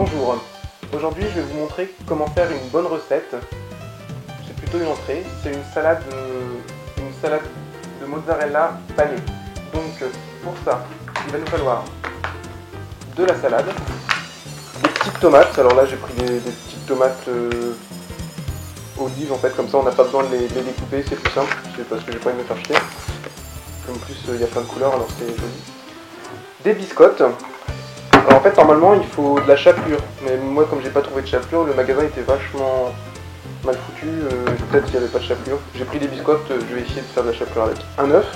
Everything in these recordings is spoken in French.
Bonjour, aujourd'hui je vais vous montrer comment faire une bonne recette. C'est plutôt une entrée, c'est une salade de mozzarella panée. Donc pour ça, il va nous falloir de la salade, des petites tomates. Alors là j'ai pris des petites tomates olives en fait, comme ça on n'a pas besoin de les découper, c'est plus simple, c'est parce que j'ai pas envie de me faire jeter. En plus il y a plein de couleurs alors c'est joli. Des biscottes. Alors en fait normalement il faut de la chapelure, mais moi comme j'ai pas trouvé de chapelure, le magasin était vachement mal foutu, peut-être qu'il n'y avait pas de chapelure. J'ai pris des biscottes, je vais essayer de faire de la chapelure avec. Un œuf,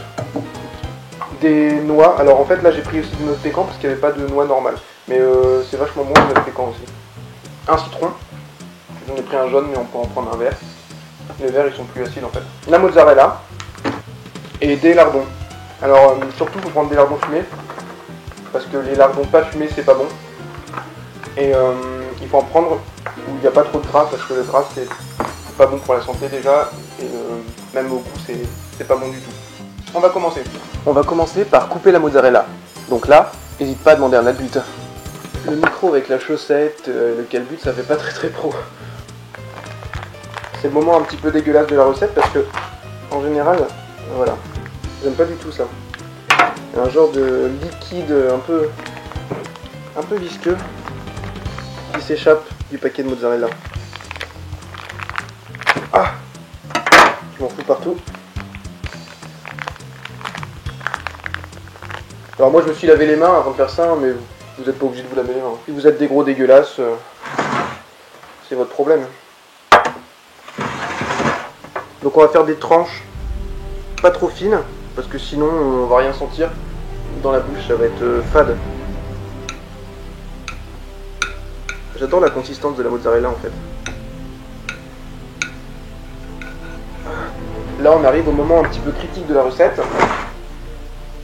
des noix, alors en fait là j'ai pris aussi des noix de pécan parce qu'il n'y avait pas de noix normale, mais c'est vachement bon les noix de pécan aussi. Un citron, j'en ai pris un jaune mais on peut en prendre un vert, les verts ils sont plus acides en fait. La mozzarella et des lardons. Alors surtout il faut prendre des lardons fumés, parce que les lardons pas fumés c'est pas bon. Et il faut en prendre où il n'y a pas trop de gras, parce que le gras c'est pas bon pour la santé déjà, et même au goût c'est pas bon du tout. On va commencer. On va commencer par couper la mozzarella. Donc là, n'hésite pas à demander un adulte. Le micro avec la chaussette, le calbut, ça fait pas très pro. C'est le moment un petit peu dégueulasse de la recette parce que en général, voilà, j'aime pas du tout ça. Un genre de liquide un peu visqueux qui s'échappe du paquet de mozzarella. Ah, je m'en fous partout. Alors moi je me suis lavé les mains avant de faire ça, mais vous n'êtes pas obligé de vous laver les mains. Si vous êtes des gros dégueulasses, c'est votre problème. Donc on va faire des tranches pas trop fines, parce que sinon on va rien sentir. Dans la bouche ça va être fade. J'adore la consistance de la mozzarella en fait. Là on arrive au moment un petit peu critique de la recette.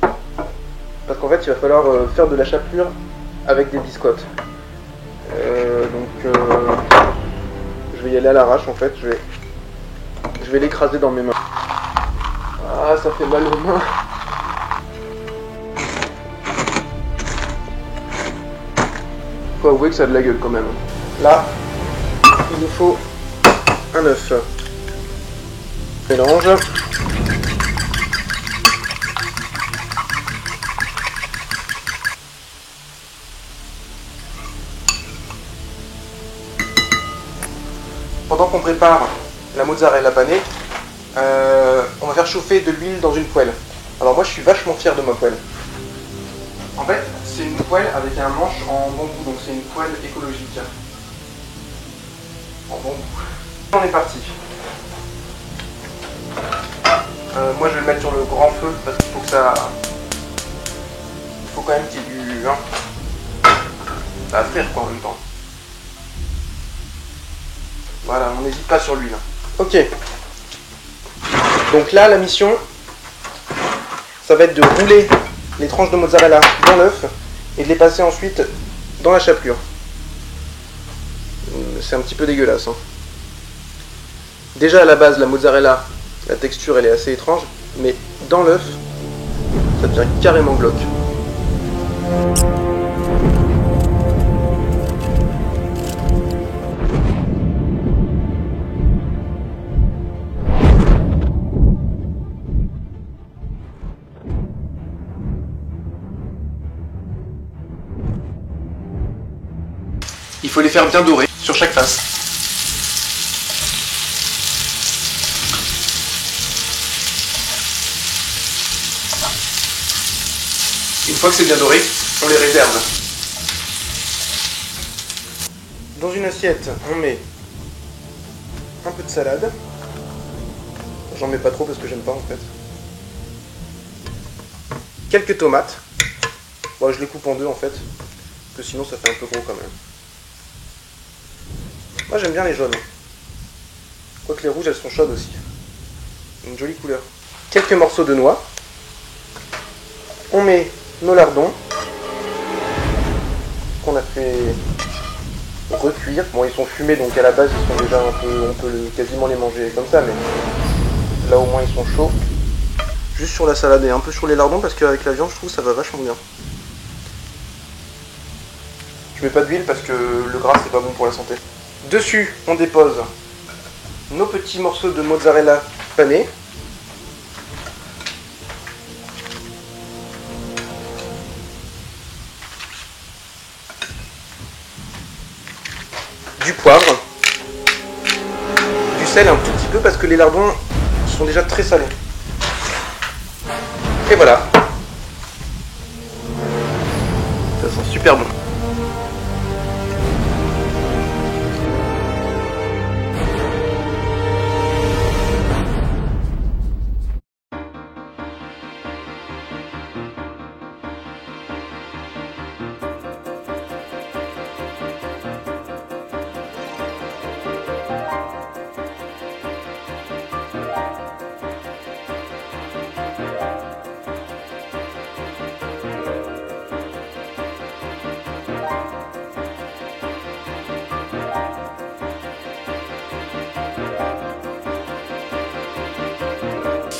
Parce qu'en fait il va falloir faire de la chapelure avec des biscottes. Je vais y aller à l'arrache en fait. Je vais l'écraser dans mes mains. Ah ça fait mal aux mains. Faut avouer que ça a de la gueule quand même. Là, il nous faut un œuf. Mélange. Pendant qu'on prépare la mozzarella panée, on va faire chauffer de l'huile dans une poêle. Alors moi je suis vachement fier de ma poêle. En fait, c'est une poêle avec un manche en bambou, donc c'est une poêle écologique. En bambou. On est parti. Moi je vais le mettre sur le grand feu parce qu'il faut que ça... Il faut quand même qu'il y ait du... Ça va frire quoi en même temps. Voilà, on n'hésite pas sur l'huile. Ok. Donc là, la mission, ça va être de rouler les tranches de mozzarella dans l'œuf et de les passer ensuite dans la chapelure. C'est un petit peu dégueulasse. Hein. Déjà à la base, la mozzarella, la texture elle est assez étrange, mais dans l'œuf, ça devient carrément glauque. Il faut les faire bien dorer sur chaque face. Une fois que c'est bien doré, on les réserve. Dans une assiette, on met un peu de salade. J'en mets pas trop parce que j'aime pas en fait. Quelques tomates. Bon, je les coupe en deux en fait, parce que sinon ça fait un peu gros quand même. Moi j'aime bien les jaunes. Quoique les rouges elles sont chaudes aussi. Une jolie couleur. Quelques morceaux de noix. On met nos lardons qu'on a fait recuire. Bon ils sont fumés donc à la base ils sont déjà un peu, on peut quasiment les manger comme ça, mais là au moins ils sont chauds. Juste sur la salade et un peu sur les lardons parce qu'avec la viande je trouve que ça va vachement bien. Je mets pas d'huile parce que le gras c'est pas bon pour la santé. Dessus, on dépose nos petits morceaux de mozzarella panés. Du poivre, du sel un tout petit peu parce que les lardons sont déjà très salés. Et voilà. Ça sent super bon.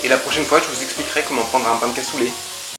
Et la prochaine fois, je vous expliquerai comment prendre un pain de cassoulet.